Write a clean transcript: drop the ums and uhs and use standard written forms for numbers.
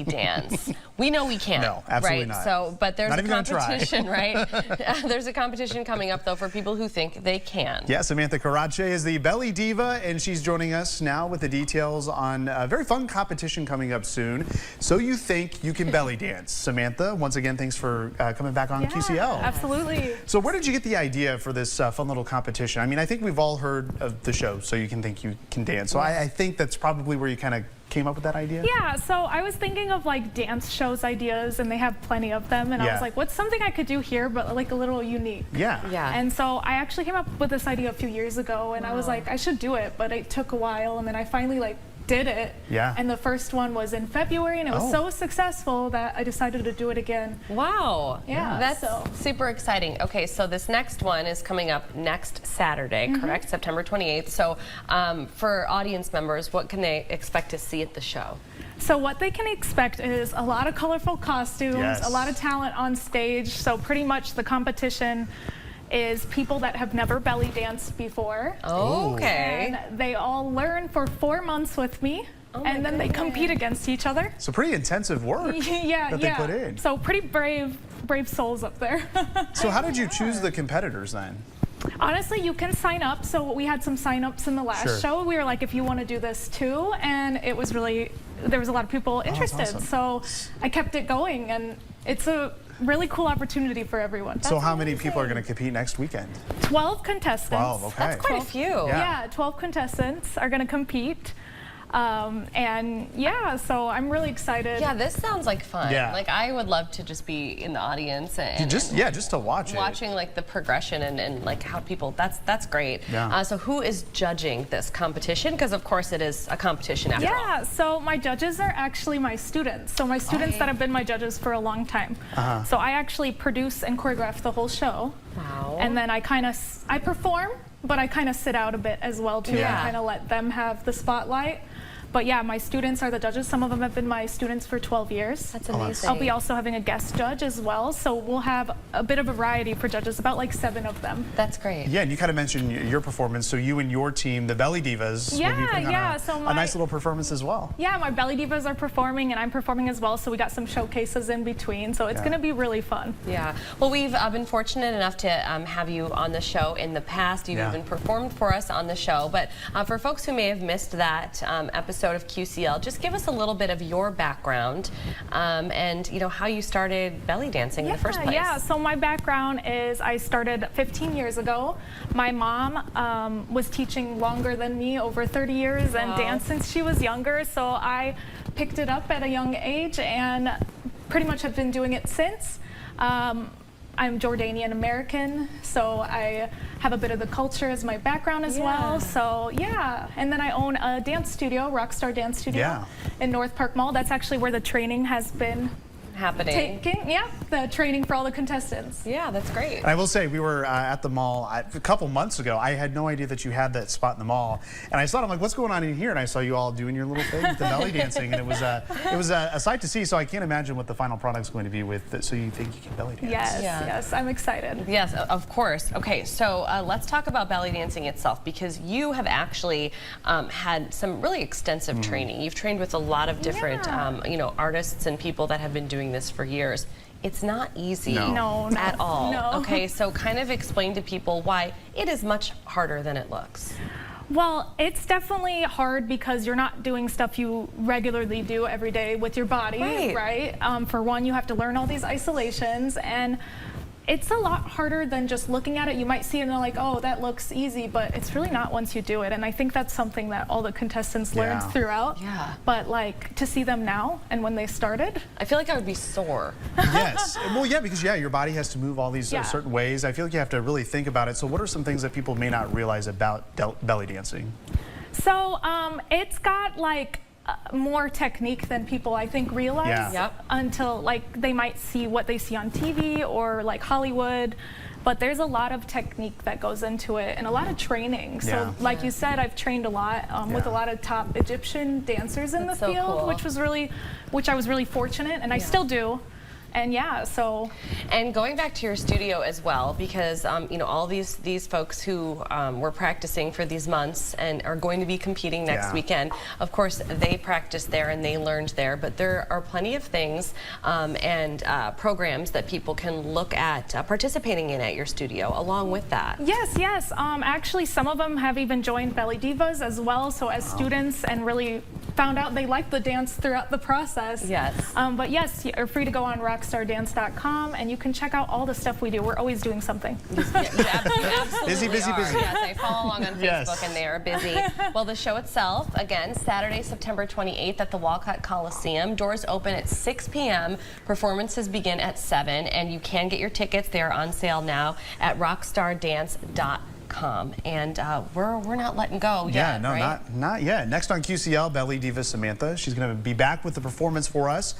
belly dance. We know we can't. No, absolutely right? not. So, but there's Not a even gonna try. competition, right? There's a competition coming up though for people who think they can. Yeah, Samantha Karache is the belly diva, and she's joining us now with the details on a very fun competition coming up soon. So you think you can belly dance. Samantha, once again, thanks for coming back on QCL. Absolutely. So where did you get the idea for this fun little competition? I mean, I think we've all heard of the show, So You Can Think You Can Dance. So I think that's probably where you kind of came up with that idea? Yeah, so I was thinking of like dance shows ideas, and they have plenty of them, and I was like, what's something I could do here but like a little unique? Yeah. And so I actually came up with this idea a few years ago, and I was like, I should do it, but it took a while, and then I finally like did it. And the first one was in February, and it was so successful that I decided to do it again. Wow. Yeah. That's super exciting. Okay, so this next one is coming up next Saturday, correct? September 28th. So for audience members, what can they expect to see at the show? So what they can expect is a lot of colorful costumes, a lot of talent on stage. So pretty much the competition is people that have never belly danced before. Okay. And they all learn for 4 months with me, and then they compete against each other. So pretty intensive work that they put in. So pretty brave souls up there. So how did you choose the competitors then? Honestly, you can sign up. So we had some sign-ups in the last show. We were like, if you want to do this too, and it was really, there was a lot of people interested. So I kept it going, and it's a really cool opportunity for everyone. So how many people are going to compete next weekend? 12 contestants. 12, okay. That's quite a few. Yeah, 12 contestants are going to compete. And yeah, so I'm really excited. Yeah, this sounds like fun. Yeah. Like I would love to just be in the audience and just to watch watching like the progression and like how people. That's great. Yeah. So who is judging this competition? Because of course it is a competition after all. Yeah. So my judges are actually my students. So my students that have been my judges for a long time. So I actually produce and choreograph the whole show. Wow. And then I perform, but I kind of sit out a bit as well too. I kind of let them have the spotlight. But yeah, my students are the judges. Some of them have been my students for 12 years. That's amazing. I'll be also having a guest judge as well. So we'll have a bit of a variety for judges, about like 7 of them. That's great. Yeah, and you kind of mentioned your performance. So you and your team, the Belly Divas, will be putting on a nice little performance as well. Yeah, my Belly Divas are performing, and I'm performing as well. So we got some showcases in between. So it's going to be really fun. Yeah. Well, we've been fortunate enough to have you on the show in the past. You've even performed for us on the show. But for folks who may have missed that episode of QCL, just give us a little bit of your background and how you started belly dancing in the first place. Yeah, so my background is I started 15 years ago. My mom was teaching longer than me, over 30 years, and danced since she was younger. So I picked it up at a young age and pretty much have been doing it since. I'm Jordanian American, so I have a bit of the culture as my background as well. So yeah, and then I own a dance studio, Rockstar Dance Studio, in North Park Mall. That's actually where the training has been happening. The training for all the contestants. Yeah, that's great. And I will say, we were at the mall a couple months ago. I had no idea that you had that spot in the mall, and I saw it. I'm like, what's going on in here? And I saw you all doing your little thing with the belly dancing, and it was a sight to see. So I can't imagine what the final product's going to be with it. So You Think You Can Belly Dance. Yes, I'm excited. Yes, of course. Okay, so let's talk about belly dancing itself, because you have actually had some really extensive training. You've trained with a lot of different artists and people that have been doing this for years. It's not easy at all. No. Okay, so kind of explain to people why it is much harder than it looks. Well, it's definitely hard because you're not doing stuff you regularly do every day with your body, right? For one, you have to learn all these isolations, and it's a lot harder than just looking at it. You might see it and they're like, oh, that looks easy, but it's really not once you do it. And I think that's something that all the contestants learned throughout. But like, to see them now and when they started, I feel like I would be sore. Yes. Well, yeah, because your body has to move all these certain ways. I feel like you have to really think about it. So what are some things that people may not realize about belly dancing? So it's got like more technique than people I think realize until like they might see what they see on TV or like Hollywood, but there's a lot of technique that goes into it and a lot of training. So like you said, I've trained a lot with a lot of top Egyptian dancers in the field, which I was really fortunate, and I still do. And yeah, so. And going back to your studio as well, because you know, all these folks who were practicing for these months and are going to be competing next weekend, of course they practiced there and they learned there, but there are plenty of things and programs that people can look at participating in at your studio along with that. Yes, yes. Actually, some of them have even joined Belly Divas as well, so as students, and really found out they liked the dance throughout the process. Yes. But yes, you're free to go on rockstardance.com and you can check out all the stuff we do. We're always doing something. Busy. Yes, I follow along on Facebook and they are busy. Well, the show itself, again, Saturday, September 28th at the Walcott Coliseum. Doors open at 6 p.m. Performances begin at 7, and you can get your tickets. They are on sale now at rockstardance.com. And we're not letting go yet, yeah, no, right? not yet. Next on QCL, Belly Diva Samantha. She's going to be back with the performance for us.